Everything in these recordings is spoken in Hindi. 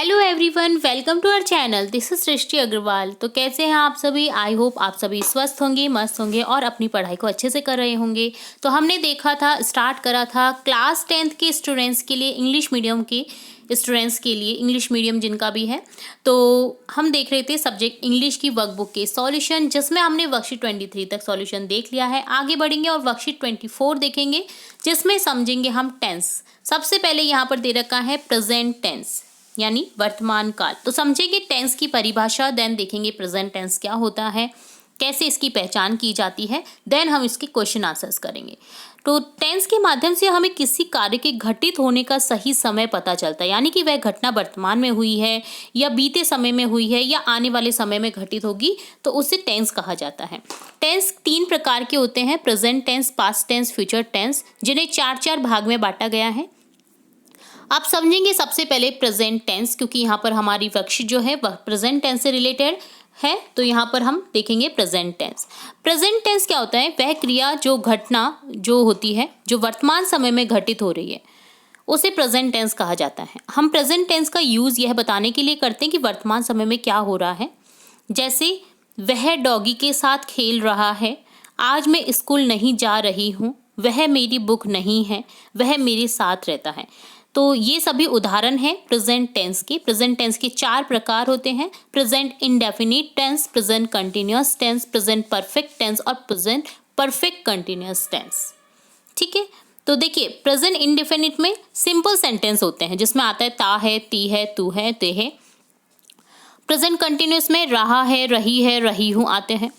Hello everyone, welcome to our channel. This is Srishti Agarwal. तो कैसे हैं आप सभी? आई होप आप सभी स्वस्थ होंगे, मस्त होंगे और अपनी पढ़ाई को अच्छे से कर रहे होंगे। तो हमने देखा था, स्टार्ट करा था क्लास 10th के स्टूडेंट्स के लिए, इंग्लिश मीडियम के स्टूडेंट्स के लिए, इंग्लिश मीडियम जिनका भी है। तो हम देख रहे थे सब्जेक्ट इंग्लिश की वर्कबुक के सॉल्यूशन, जिसमें हमने वर्कशीट 23 तक सॉल्यूशन देख लिया है। आगे बढ़ेंगे और वर्कशीट 24 देखेंगे, जिसमें समझेंगे हम टेंस। सबसे पहले यहाँ पर दे रखा है प्रेजेंट टेंस, यानी वर्तमान काल। तो समझेंगे टेंस की परिभाषा, देन देखेंगे प्रेजेंट टेंस क्या होता है, कैसे इसकी पहचान की जाती है, देन हम इसके क्वेश्चन आंसर्स करेंगे। तो टेंस के माध्यम से हमें किसी कार्य के घटित होने का सही समय पता चलता है, यानी कि वह घटना वर्तमान में हुई है या बीते समय में हुई है या आने वाले समय में घटित होगी, तो उसे टेंस कहा जाता है। टेंस 3 प्रकार के होते हैं, present tense, past tense, future tense, जिन्हें 4 भाग में बांटा गया है। आप समझेंगे सबसे पहले प्रेजेंट टेंस, क्योंकि यहाँ पर हमारी वर्कशीट जो है वह प्रेजेंट टेंस से रिलेटेड है। तो यहाँ पर हम देखेंगे प्रेजेंट टेंस। प्रेजेंट टेंस क्या होता है? वह क्रिया, जो घटना जो होती है, जो वर्तमान समय में घटित हो रही है, उसे प्रेजेंट टेंस कहा जाता है। हम प्रेजेंट टेंस का यूज़ यह बताने के लिए करते हैं कि वर्तमान समय में क्या हो रहा है। जैसे वह डॉगी के साथ खेल रहा है, आज मैं स्कूल नहीं जा रही हूँ, वह मेरी बुक नहीं है, वह मेरे साथ रहता है। तो ये सभी उदाहरण हैं प्रेजेंट टेंस के। प्रेजेंट टेंस के 4 प्रकार होते हैं: present indefinite tense, present continuous tense, present perfect tense और प्रेजेंट परफेक्ट कंटिन्यूअस टेंस। ठीक है, तो देखिए प्रेजेंट इंडेफिनिट में सिंपल सेंटेंस होते हैं, जिसमें आता है ता है, ती है, तू है, ते है। प्रेजेंट कंटिन्यूअस में रहा है, रही हूँ आते हैं।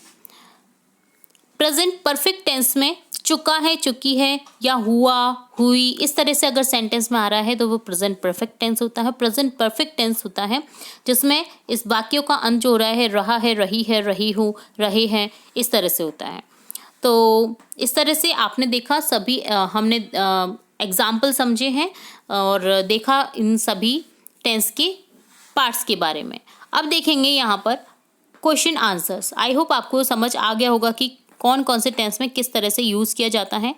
प्रेजेंट परफेक्ट टेंस में चुका है, चुकी है या हुआ, हुई, इस तरह से अगर सेंटेंस में आ रहा है तो वो प्रेजेंट परफेक्ट टेंस होता है। प्रेजेंट परफेक्ट टेंस होता है जिसमें इस वाक्यों का अंत जो हो रहा है, रहा है, रही हूँ, रहे हैं, इस तरह से होता है। तो इस तरह से आपने देखा, सभी हमने एग्जाम्पल समझे हैं और देखा इन सभी टेंस के पार्ट्स के बारे में। अब देखेंगे यहाँ पर क्वेश्चन आंसर्स। आई होप आपको समझ आ गया होगा कि कौन कौन से टेंस में किस तरह से यूज़ किया जाता है।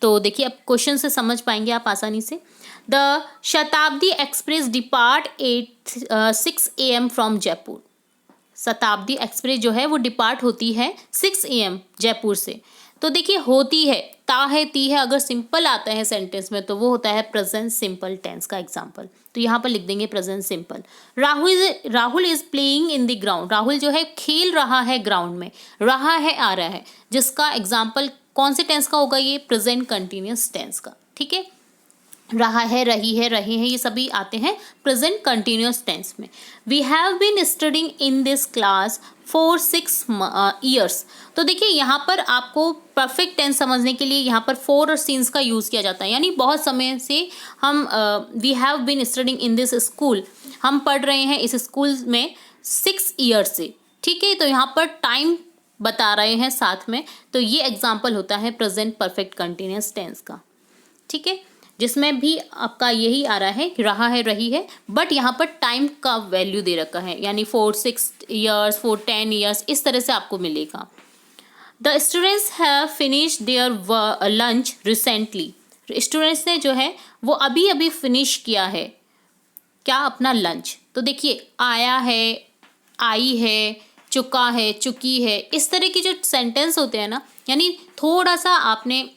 तो देखिए, अब क्वेश्चन से समझ पाएंगे आप आसानी से। द शताब्दी express depart 6 AM from Jaipur. शताब्दी एक्सप्रेस जो है वो डिपार्ट होती है 6 AM जयपुर से। तो देखिए, होती है, ता है, ती है, अगर सिंपल आता है सेंटेंस में तो वो होता है प्रेजेंट सिंपल टेंस का एग्जांपल। तो यहाँ पर लिख देंगे present simple. Rahul is playing in the ground. Rahul जो है खेल रहा है ग्राउंड में, रहा है आ रहा है, जिसका एग्जाम्पल कौन से टेंस का होगा? ये प्रेजेंट कंटिन्यूअस टेंस का। ठीक है, रहा है, रही है, रहे हैं, ये सभी आते हैं प्रेजेंट कंटिन्यूअस टेंस में। We have been studying in this class for 6 years। तो देखिए, यहाँ पर आपको परफेक्ट टेंस समझने के लिए यहाँ पर फॉर और सिंस का यूज़ किया जाता है, यानी बहुत समय से हम we have been studying in this school, हम पढ़ रहे हैं इस स्कूल में 6 years से। ठीक है, तो यहाँ पर टाइम बता रहे हैं साथ में, तो ये एग्जाम्पल होता है प्रेजेंट परफेक्ट कंटिन्यूअस टेंस का। ठीक है, जिसमें भी आपका यही आ रहा है कि रहा है, रही है, बट यहाँ पर टाइम का वैल्यू दे रखा है, यानी 4 6 years, 4 10 years, इस तरह से आपको मिलेगा। The students have finish there lunch recently. Students ने जो है वो अभी अभी फिनिश किया है क्या? अपना लंच। तो देखिए, आया है, आई है, चुका है, चुकी है, इस तरह की जो सेंटेंस होते हैं ना, यानी थोड़ा सा आपने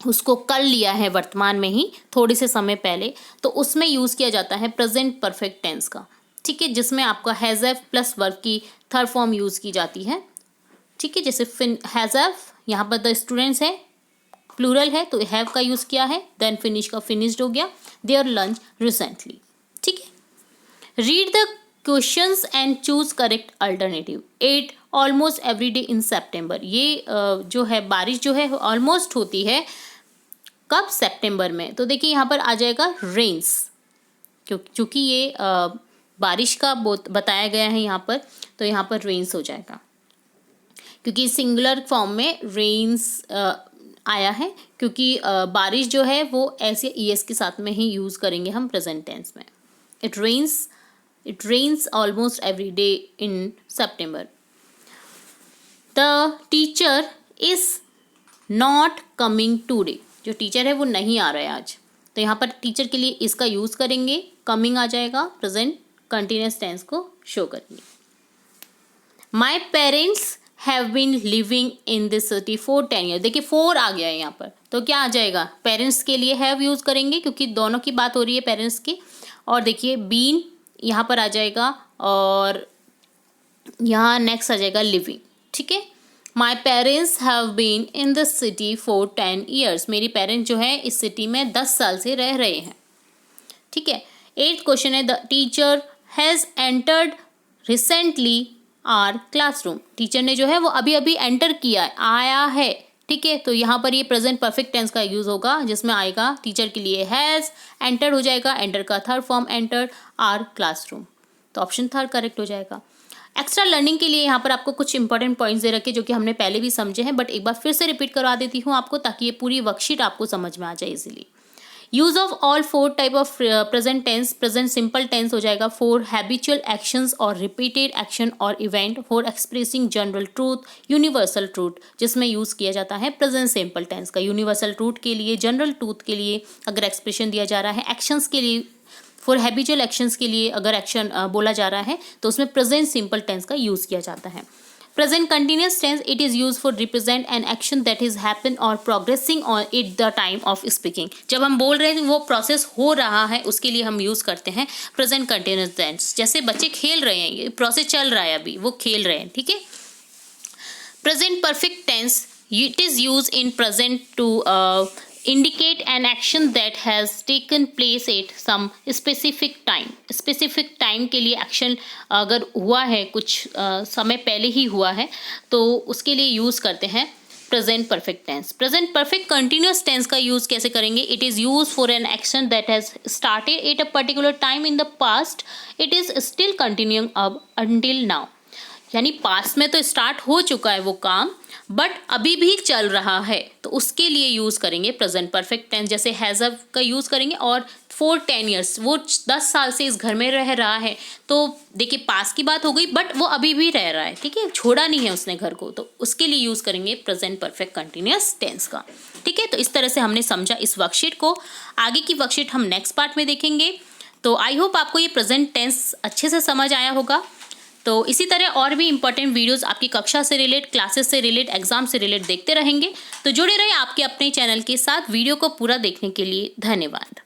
उसको कर लिया है वर्तमान में ही, थोड़े से समय पहले, तो उसमें यूज़ किया जाता है प्रेजेंट परफेक्ट टेंस का। ठीक है, जिसमें आपका हैज़ हैव प्लस वर्ब की थर्ड फॉर्म यूज़ की जाती है। ठीक है, जैसे हैज़ हैव, यहाँ पर द स्टूडेंट्स है, प्लूरल है, तो हैव का यूज़ किया है, देन फिनिश का फिनिश्ड हो गया, देयर लंच रिसेंटली। ठीक है, read the questions and choose correct alternative. 8 almost every day in September. ये जो है बारिश जो है ऑलमोस्ट होती है कब? सितंबर में। तो देखिए, यहाँ पर आ जाएगा रेन्स, क्योंकि ये बारिश का बताया गया है यहाँ पर, तो यहाँ पर रेन्स हो जाएगा, क्योंकि सिंगुलर फॉर्म में रेन्स आया है, क्योंकि बारिश जो है वो ऐसे ईएस के साथ में ही यूज़ करेंगे हम प्रेजेंट टेंस में। It rains almost every day in September. The teacher is not coming today. जो टीचर है वो नहीं आ रहा है आज, तो तो यहाँ पर टीचर के लिए इसका यूज़ करेंगे, कमिंग आ जाएगा, प्रेजेंट कंटिन्यूस टेंस को शो करेंगे। My parents have been living in this city for 10 year. देखिए 4 आ गया है यहाँ पर, तो क्या आ जाएगा, पेरेंट्स के लिए हैव यूज़ करेंगे क्योंकि दोनों की बात हो रही है पेरेंट्स की। और देखिए बीन यहाँ पर आ जाएगा और यहाँ नेक्स्ट आ जाएगा लिविंग। ठीक है, my parents have been in this city for 10 years. मेरी पेरेंट्स जो है इस सिटी में 10 साल से रह रहे हैं। ठीक है, 8th क्वेश्चन है, the teacher has entered recently are classroom. Teacher ने जो है वो अभी अभी एंटर किया है, आया है। ठीक है, तो यहाँ पर ये प्रेजेंट परफेक्ट टेंस का यूज़ होगा जिसमें आएगा टीचर के लिए हैज़, एंटर हो जाएगा, एंटर का third form enter, are classroom. तो ऑप्शन थर्ड करेक्ट हो जाएगा। एक्स्ट्रा लर्निंग के लिए यहाँ पर आपको कुछ इंपॉर्टेंट पॉइंट्स दे रखे जो कि हमने पहले भी समझे हैं, बट एक बार फिर से रिपीट करवा देती हूँ आपको ताकि ये पूरी वर्कशीट आपको समझ में आ जाए easily. Use of all 4 type of present tense, present simple tense हो जाएगा फॉर हैबिचुअल एक्शंस और रिपीटेड एक्शन और event, for expressing general truth, universal truth, जिसमें यूज़ किया जाता है प्रेजेंट सिंपल टेंस का। यूनिवर्सल ट्रूथ के लिए, जनरल ट्रूथ के लिए अगर एक्सप्रेशन दिया जा रहा है, एक्शंस के लिए, फॉर हैबिचुअल एक्शंस के लिए अगर एक्शन बोला जा रहा है तो उसमें प्रेजेंट सिंपल टेंस का यूज़ किया जाता है। Present continuous tense, it is use for represent an action that is happen और progressing on it the time of speaking. जब हम बोल रहे हैं वो प्रोसेस हो रहा है उसके लिए हम यूज़ करते हैं प्रेजेंट कंटिन्यूस टेंस। जैसे बच्चे खेल रहे हैं, ये प्रोसेस चल रहा है, अभी वो खेल रहे हैं। ठीक है, present perfect tense, it is use in present to indicate an action that has taken place at some specific time। Specific time के लिए एक्शन अगर हुआ है, कुछ समय पहले ही हुआ है, तो उसके लिए यूज़ करते हैं present perfect tense. Present perfect continuous tense का यूज़ कैसे करेंगे, it is use for an action that has started at a particular time in the past, it is still continuing अब अंटिल नाउ। यानी पास्ट में तो स्टार्ट हो चुका है वो काम, बट अभी भी चल रहा है, तो उसके लिए यूज़ करेंगे प्रेजेंट परफेक्ट टेंस। जैसे हैज़ का यूज़ करेंगे और फॉर 10 ईयर्स, वो 10 साल से इस घर में रह रहा है, तो देखिए पास की बात हो गई, बट वो अभी भी रह रहा है। ठीक है, छोड़ा नहीं है उसने घर को, तो उसके लिए यूज़ करेंगे प्रेजेंट परफेक्ट कंटिन्यूस टेंस का। ठीक है, तो इस तरह से हमने समझा इस वर्कशीट को। आगे की वर्कशीट हम नेक्स्ट पार्ट में देखेंगे। तो आई होप आपको ये प्रेजेंट टेंस अच्छे से समझ आया होगा। तो इसी तरह और भी इंपॉर्टेंट वीडियोस आपकी कक्षा से रिलेट, क्लासेस से रिलेट, एग्जाम से रिलेट देखते रहेंगे। तो जुड़े रहिए आपके अपने चैनल के साथ। वीडियो को पूरा देखने के लिए धन्यवाद।